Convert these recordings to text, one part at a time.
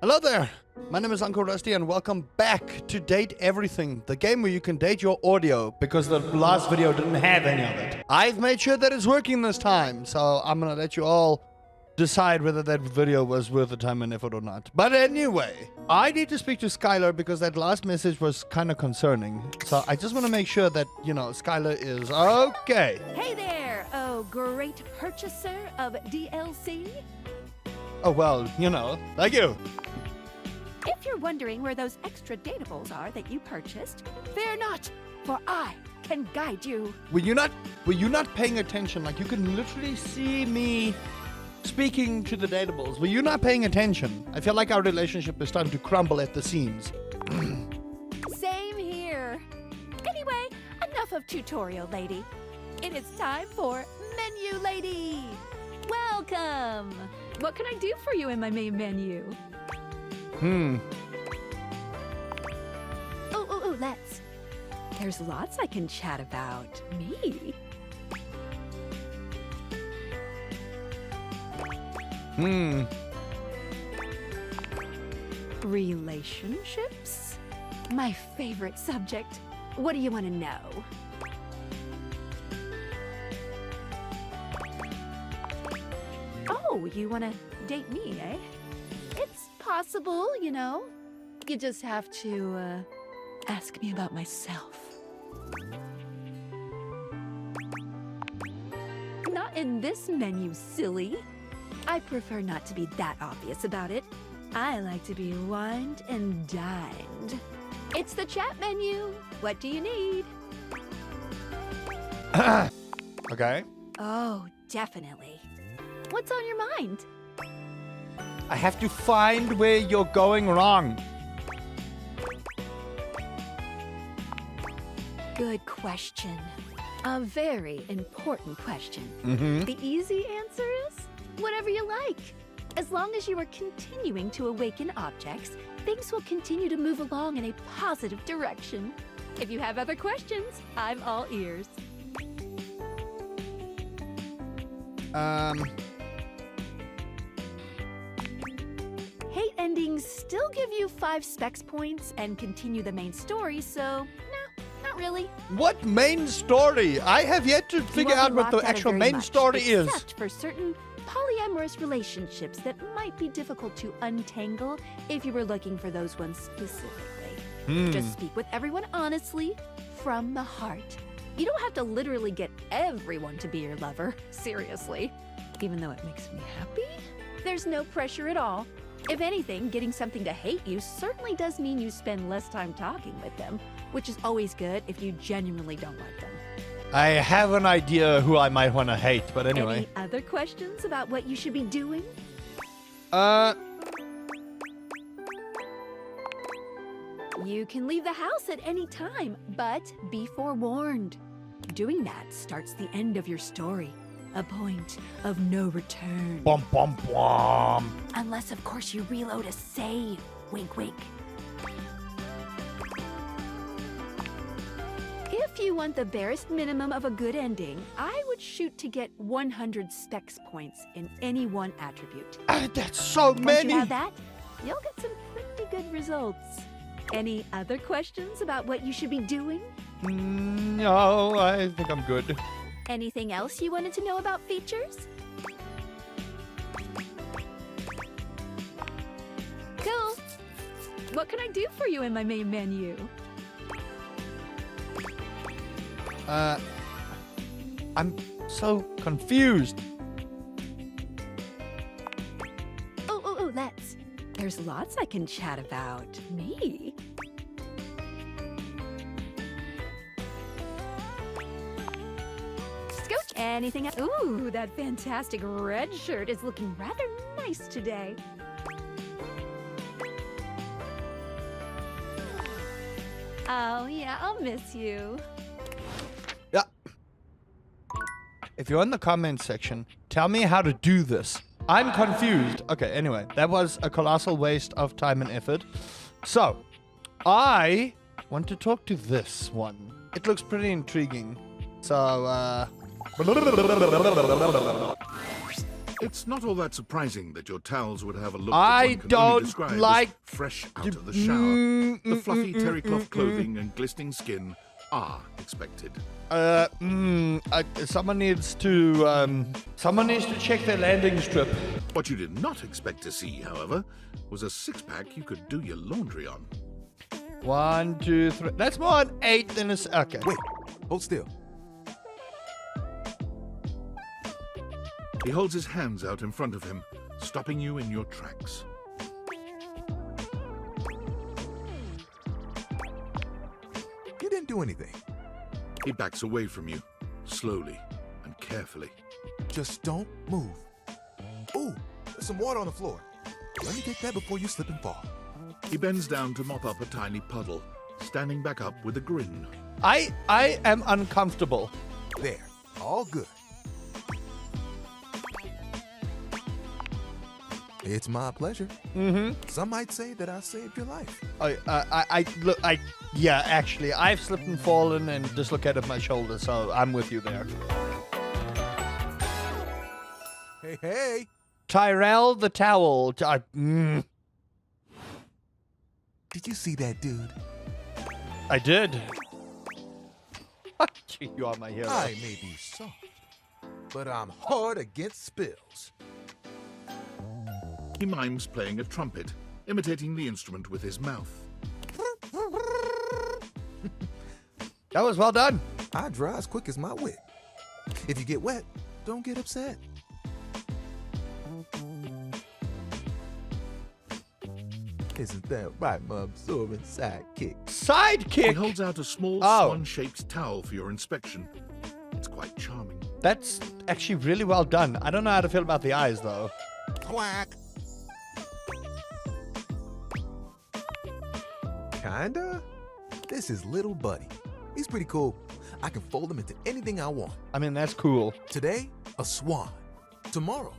Hello there, my name is Uncle Rusty and welcome back to Date Everything, the game where you can date your audio because the last video didn't have any of it. I've made sure that it's working this time, so I'm gonna let you all decide whether that video was worth the time and effort or not. But anyway, I need to speak to Skylar because that last message was kind of concerning. So I just want to make sure that, Skylar is okay. Hey there, oh great purchaser of DLC. Oh, well, thank you. If you're wondering where those extra datables are that you purchased, fear not, for I can guide you. Were you not paying attention? Like, you can literally see me speaking to the datables. Were you not paying attention? I feel like our relationship is starting to crumble at the seams. Same here. Anyway, enough of tutorial lady. It is time for menu lady. Welcome. What can I do for you in my main menu? Oh, let's. There's lots I can chat about. Me? Relationships? My favorite subject. What do you want to know? Oh, you want to date me, eh? It's possible, You just have to, ask me about myself. Not in this menu, silly. I prefer not to be that obvious about it. I like to be wined and dined. It's the chat menu. What do you need? Okay. Oh, definitely. What's on your mind? I have to find where you're going wrong. Good question. A very important question. The easy answer is whatever you like. As long as you are continuing to awaken objects, things will continue to move along in a positive direction. If you have other questions, I'm all ears. Hate endings still give you 5 specs points and continue the main story, so no, not really. What main story? I have yet to figure out what the actual main story is. Except for certain polyamorous relationships that might be difficult to untangle if you were looking for those ones specifically. Just speak with everyone honestly, from the heart. You don't have to literally get everyone to be your lover, seriously. Even though it makes me happy, there's no pressure at all. If anything, getting something to hate you certainly does mean you spend less time talking with them, which is always good if you genuinely don't like them. I have an idea who I might want to hate, but anyway. Any other questions about what you should be doing? You can leave the house at any time, but be forewarned. Doing that starts the end of your story. A point of no return. Bum, bum, bum. Unless, of course, you reload a save. Wink, wink. If you want the barest minimum of a good ending, I would shoot to get 100 specs points in any one attribute. That's so Once many. you have that, you'll get some pretty good results. Any other questions about what you should be doing? No, I think I'm good. Anything else you wanted to know about features? Cool. What can I do for you in my main menu? I'm so confused. Oh, let's. There's lots I can chat about. Me? Scoot. Anything else? Ooh, that fantastic red shirt is looking rather nice today. Oh, yeah, I'll miss you. Yeah. If you're in the comments section, tell me how to do this. I'm confused. Okay, anyway, that was a colossal waste of time and effort. So, I want to talk to this one. It looks pretty intriguing. So, It's not all that surprising that your towels would have a look I that one can don't only describe like as fresh out of the shower. The fluffy terry cloth clothing and glistening skin are expected. Someone needs to check their landing strip. What you did not expect to see, however, was a six-pack you could do your laundry on. 1, 2, 3. That's more an 8 than a. Okay. Wait, hold still. He holds his hands out in front of him, stopping you in your tracks. You didn't do anything. He backs away from you, slowly and carefully. Just don't move. Ooh, there's some water on the floor. Let me get that before you slip and fall. He bends down to mop up a tiny puddle, standing back up with a grin. I am uncomfortable. There, all good. It's my pleasure. Some might say that I saved your life. Yeah, actually, I've slipped and fallen and dislocated my shoulder, so I'm with you there. Hey, hey. Tyrell the towel. Did you see that dude? I did. Gee, you are my hero. I may be soft, but I'm hard against spills. He mimes playing a trumpet, imitating the instrument with his mouth. That was well done. I dry as quick as my wit. If you get wet, don't get upset. Isn't that right, my absorbent sidekick? He Sidekick. holds out a small Oh. swan-shaped towel for your inspection. It's quite charming. That's actually really well done. I don't know how to feel about the eyes, though. Quack. Kinda. This is little Buddy. He's pretty cool. I can fold him into anything I want. I mean, that's cool. Today, a swan. Tomorrow,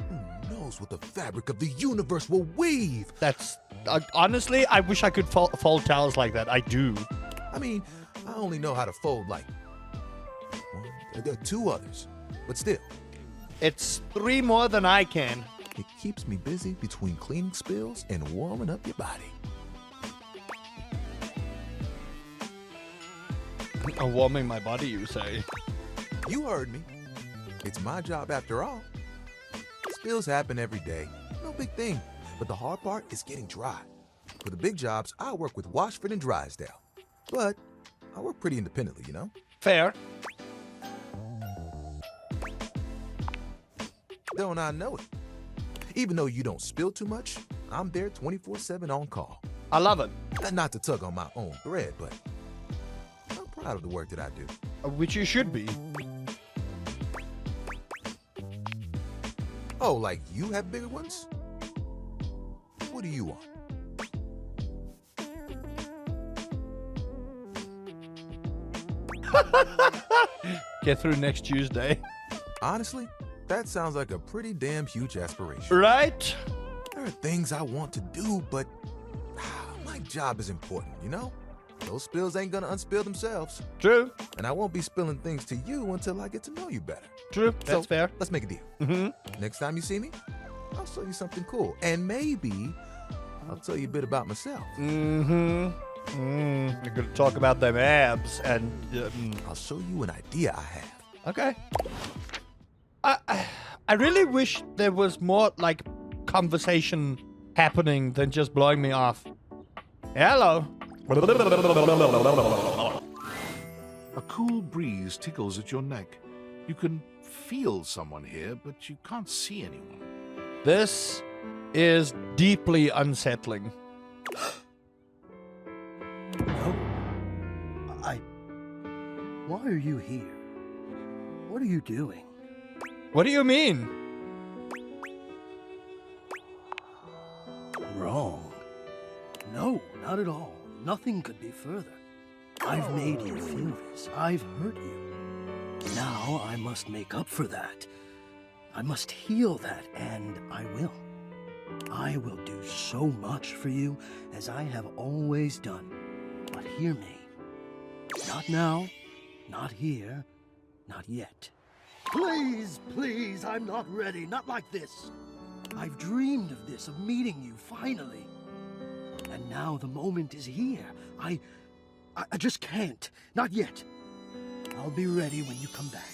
who knows what the fabric of the universe will weave? That's honestly, I wish I could fold towels like that. I do. I mean, I only know how to fold like two others, but still, It's 3 more than I can. it keeps me busy between cleaning spills and warming up your body. Warming my body, you say? You heard me. It's my job after all. Spills happen every day. No big thing. But the hard part is getting dry. For the big jobs, I work with Washford and Drysdale. But I work pretty independently, you know? Fair. Don't I know it? Even though you don't spill too much, I'm there 24/7 on call. I love it. Not to tug on my own thread, but I'm proud of the work that I do. Which you should be. Oh, like you have bigger ones? What do you want? Get through next Tuesday. Honestly, that sounds like a pretty damn huge aspiration. Right? There are things I want to do, but my job is important, you know? Those spills ain't gonna unspill themselves. True. And I won't be spilling things to you until I get to know you better. True. That's So, fair. Let's make a deal. Mm-hmm. Next time you see me, I'll show you something cool. And maybe I'll tell you a bit about myself. Mm-hmm. We're gonna talk about them abs and. I'll show you an idea I have. Okay. I really wish there was more like conversation happening than just blowing me off. Hello. A cool breeze tickles at your neck. You can feel someone here, but you can't see anyone. This is deeply unsettling. No. Why are you here? What are you doing? What do you mean? Wrong. No, not at all. Nothing could be further. I've made you feel this. I've hurt you. Now I must make up for that. I must heal that, and I will. I will do so much for you as I have always done. But hear me. Not now, not here, not yet. Please, please, I'm not ready. Not like this. I've dreamed of this, of meeting you, finally. And now the moment is here. I just can't. Not yet. I'll be ready when you come back.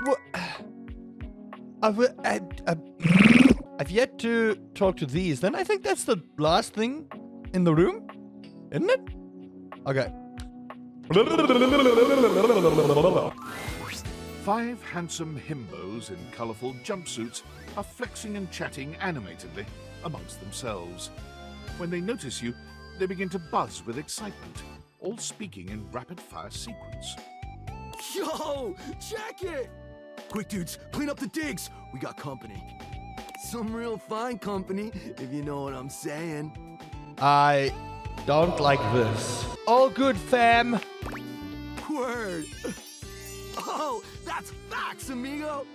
What? I've yet to talk to these. Then I think that's the last thing in the room, isn't it? Okay. 5 handsome himbos in colourful jumpsuits are flexing and chatting animatedly amongst themselves. When they notice you, they begin to buzz with excitement, all speaking in rapid-fire sequence. Yo, check it! Quick, dudes, clean up the digs. We got company. Some real fine company, if you know what I'm saying. I don't like this. All good, fam. Word. Oh, that's facts, amigo.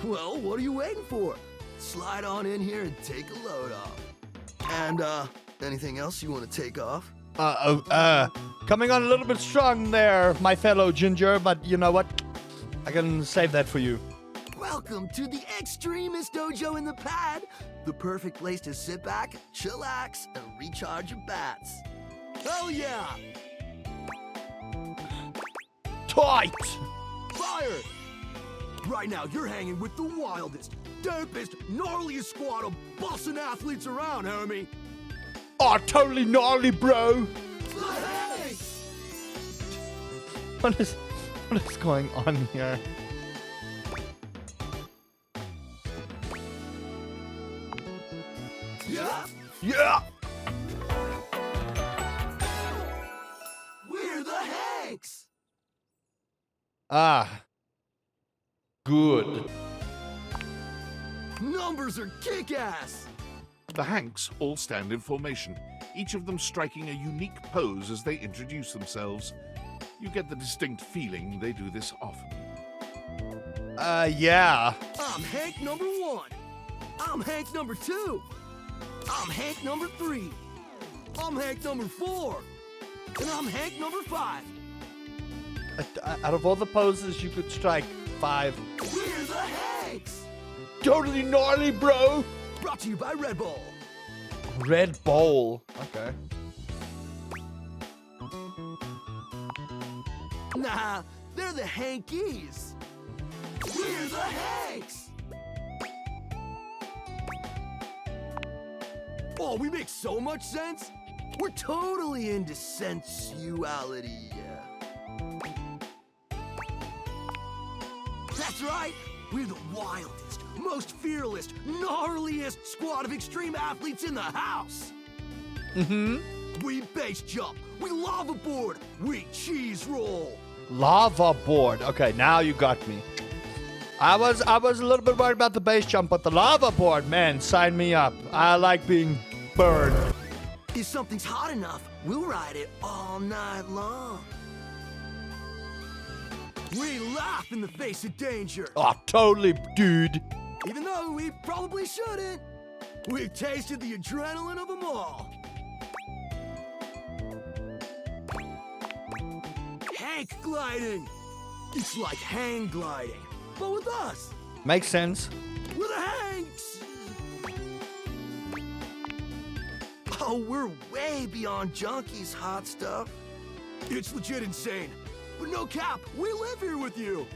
Well, what are you waiting for? Slide on in here and take a load off. And, anything else you want to take off? Coming on a little bit strong there, my fellow Ginger, but you know what? I can save that for you. Welcome to the Extremist Dojo in the Pad, the perfect place to sit back, chillax, and recharge your bats. Hell yeah! Tight! Fire! Right now, you're hanging with the wildest, dopest, gnarliest squad of bussin' athletes around, homie. Oh, totally gnarly, bro. Hey! What is going on here? Yeah! Yeah! We're the Hanks! Ah. Good. Numbers are kick-ass! The Hanks all stand in formation, each of them striking a unique pose as they introduce themselves. You get the distinct feeling they do this often. Yeah. I'm Hank number 1. I'm Hank number 2. I'm Hank number 3. I'm Hank number 4. And I'm Hank number 5. Out of all the poses you could strike, 5. We're the Hanks! Totally gnarly, bro. Brought to you by Red Bull. Red Bull. Okay. Nah, they're the Hankies. We're the Hanks! Oh, we make so much sense. We're totally into sensuality. That's right. We're the wildest, most fearless, gnarliest squad of extreme athletes in the house. Mm-hmm. We base jump. We lava board. We cheese roll. Lava board. Okay, now you got me. I was a little bit worried about the base jump, but the lava board, man, sign me up. I like being burned. If something's hot enough, we'll ride it all night long. We laugh in the face of danger. Oh, totally, dude. Even though we probably shouldn't. We've tasted the adrenaline of them all. Hank gliding. It's like hang gliding, but with us. Makes sense. We're the Hanks. Oh, we're way beyond junkies, hot stuff. It's legit insane. But no cap, we live here with you.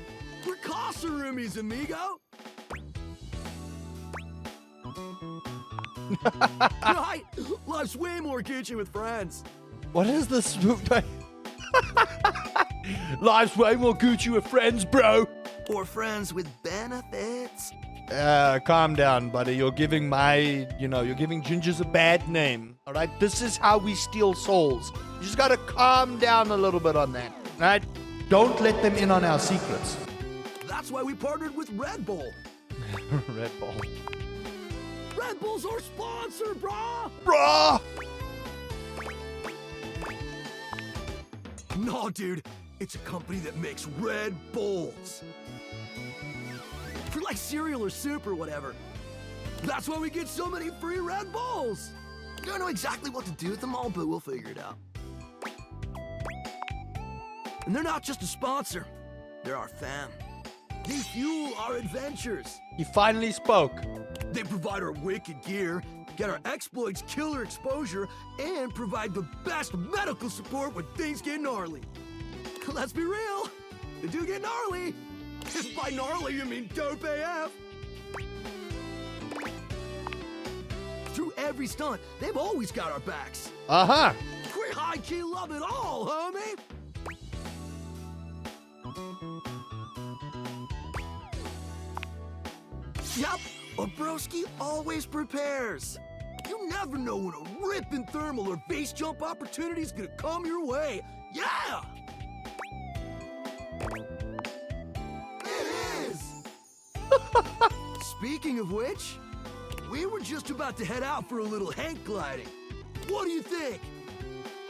We're Casarumis, amigo. Right? Life's way more Gucci with friends. What is this? Life's way more Gucci with friends, bro. Or friends with benefits. Calm down, buddy. You're giving you're giving Gingers a bad name. All right? This is how we steal souls. You just gotta calm down a little bit on that. All right? Don't let them in on our secrets. That's why we partnered with Red Bull. Red Bull. Red Bull's our sponsor, brah! Bruh! No, dude. It's a company that makes Red Bulls. For like cereal or soup or whatever. That's why we get so many free Red Bulls. Don't know exactly what to do with them all, but we'll figure it out. And they're not just a sponsor, they're our fam. They fuel our adventures. He finally spoke. They provide our wicked gear, get our exploits killer exposure, and provide the best medical support when things get gnarly. Let's be real, they do get gnarly. If by gnarly you mean dope AF. Through every stunt, they've always got our backs. Uh-huh. We high-key love it all, homie. Yup, a broski always prepares. You never know when a ripping thermal or base jump opportunity's gonna come your way. Yeah! It is! Speaking of which, we were just about to head out for a little hang gliding. What do you think?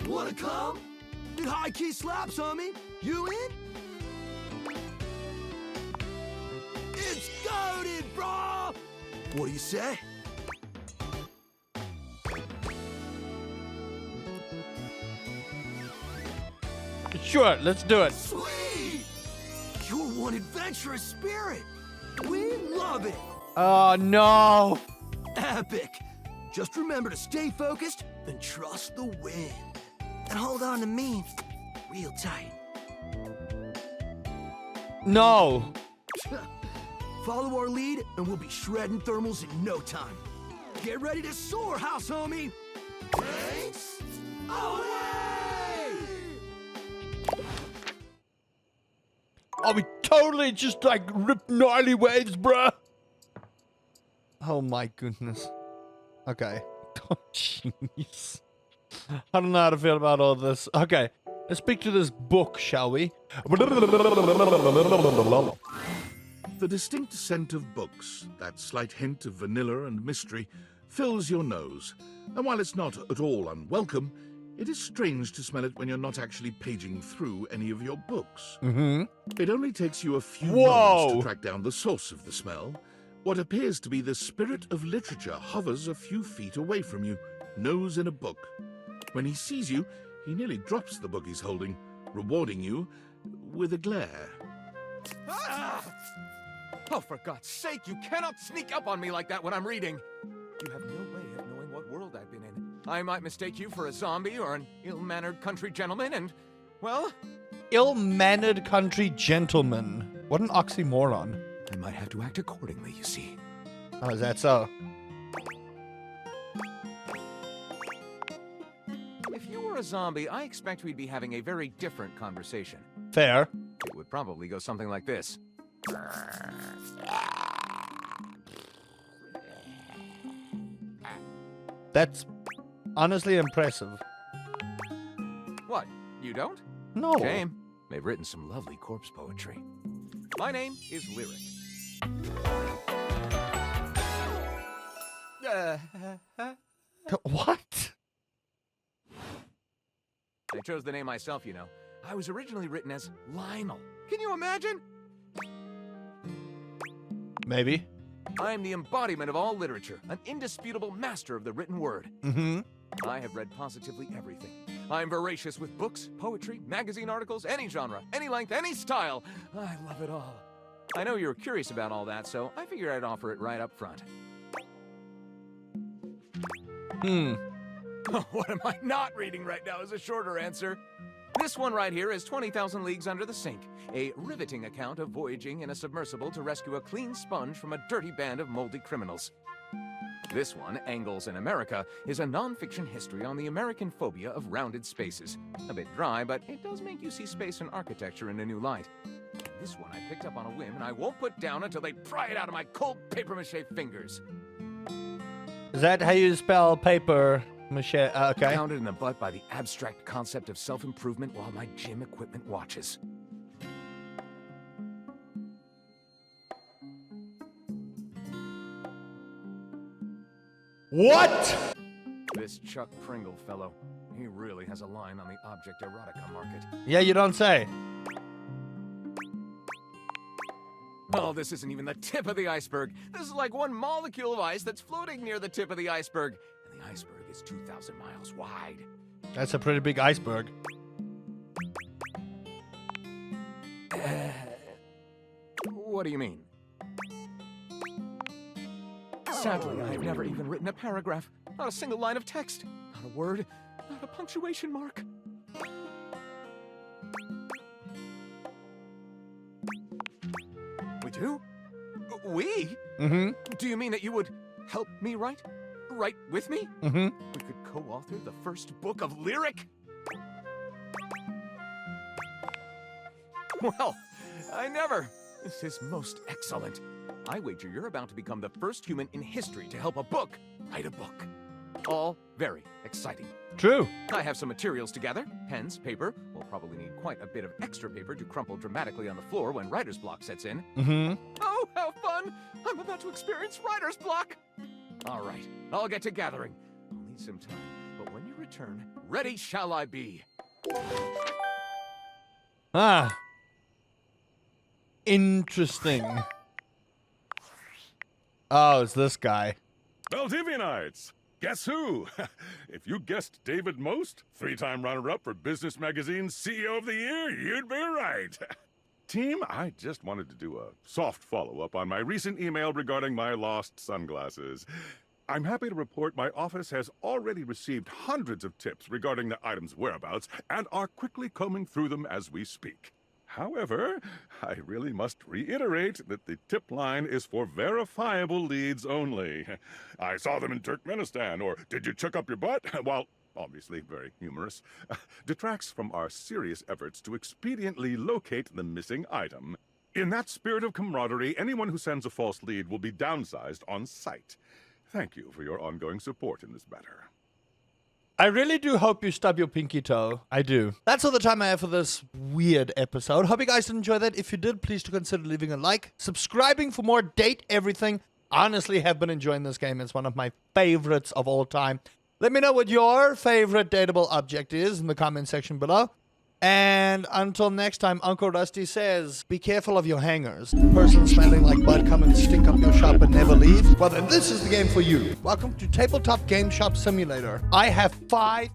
Wanna come? It high-key slaps, homie. You in? It's goated, bro! What do you say? Sure, let's do it. Sweet! You're one adventurous spirit. We love it. Oh, no. Epic. Just remember to stay focused and trust the wind. And hold on to me real tight. No. Follow our lead and we'll be shredding thermals in no time. Get ready to soar, house homie. Thanks. Away! Oh, we totally just like ripped gnarly waves, bruh. Oh my goodness. Okay. Oh, jeez. I don't know how to feel about all this. Okay. Let's speak to this book, shall we? The distinct scent of books, that slight hint of vanilla and mystery, fills your nose. And while it's not at all unwelcome, it is strange to smell it when you're not actually paging through any of your books. Mm-hmm. It only takes you a few Whoa! moments to track down the source of the smell. What appears to be the spirit of literature hovers a few feet away from you, nose in a book. When he sees you, he nearly drops the book he's holding, rewarding you with a glare. Ah! Oh, for God's sake, you cannot sneak up on me like that when I'm reading. You have no way of knowing what world I've been in. I might mistake you for a zombie or an ill-mannered country gentleman and, well... Ill-mannered country gentleman. What an oxymoron. I might have to act accordingly, you see. Oh, is that so? If you were a zombie, I expect we'd be having a very different conversation. Fair. It would probably go something like this. That's honestly impressive. What, you don't? No. Shame. They've written some lovely corpse poetry. My name is Lyric. What? I chose the name myself, you know. I was originally written as Lionel. Can you imagine? Maybe. I am the embodiment of all literature, an indisputable master of the written word. Mm-hmm. I have read positively everything. I am voracious with books, poetry, magazine articles, any genre, any length, any style. I love it all. I know you're curious about all that, so I figured I'd offer it right up front. What am I not reading right now is a shorter answer. This one right here is 20,000 Leagues Under the Sink, a riveting account of voyaging in a submersible to rescue a clean sponge from a dirty band of moldy criminals. This one, Angles in America, is a non-fiction history on the American phobia of rounded spaces. A bit dry, but it does make you see space and architecture in a new light. This one I picked up on a whim, and I won't put down until they pry it out of my cold papier-mâché fingers. Is that how you spell paper mache? Okay. Pounded in the butt by the abstract concept of self-improvement while my gym equipment watches. What? This Chuck Pringle fellow, he really has a line on the object erotica market. Yeah, you don't say. Oh, this isn't even the tip of the iceberg. This is like one molecule of ice that's floating near the tip of the iceberg. And the iceberg is 2,000 miles wide. That's a pretty big iceberg. What do you mean? Sadly, I've never even written a paragraph. Not a single line of text. Not a word. Not a punctuation mark. We do? We? Mm-hmm. Do you mean that you would help me write? Write with me? Mm-hmm. We could co-author the first book of lyric? Well, I never. This is most excellent. I wager you're about to become the first human in history to help a book write a book. All very exciting. True. I have some materials to gather. Pens, paper. We'll probably need quite a bit of extra paper to crumple dramatically on the floor when writer's block sets in. Mm-hmm. Oh, how fun! I'm about to experience writer's block! All right, I'll get to gathering. I'll need some time, but when you return, ready shall I be. Ah. Interesting. Oh, it's this guy. Valdivianites! Guess who? If you guessed David Most, 3-time runner-up for Business Magazine's CEO of the Year, you'd be right. Team, I just wanted to do a soft follow-up on my recent email regarding my lost sunglasses. I'm happy to report my office has already received hundreds of tips regarding the item's whereabouts and are quickly combing through them as we speak. However, I really must reiterate that the tip line is for verifiable leads only. I saw them in Turkmenistan, or did you chuck up your butt? While obviously very humorous, detracts from our serious efforts to expediently locate the missing item. In that spirit of camaraderie, anyone who sends a false lead will be downsized on sight. Thank you for your ongoing support in this matter. I really do hope you stub your pinky toe. I do. That's all the time I have for this weird episode. Hope you guys did enjoy that. If you did, please do consider leaving a like, subscribing for more Date Everything. Honestly, have been enjoying this game. It's one of my favorites of all time. Let me know what your favorite dateable object is in the comment section below. And until next time, Uncle Rusty says, be careful of your hangers. Person smelling like butt come and stink up your shop and never leave. Well, then this is the game for you. Welcome to Tabletop Game Shop Simulator. I have 5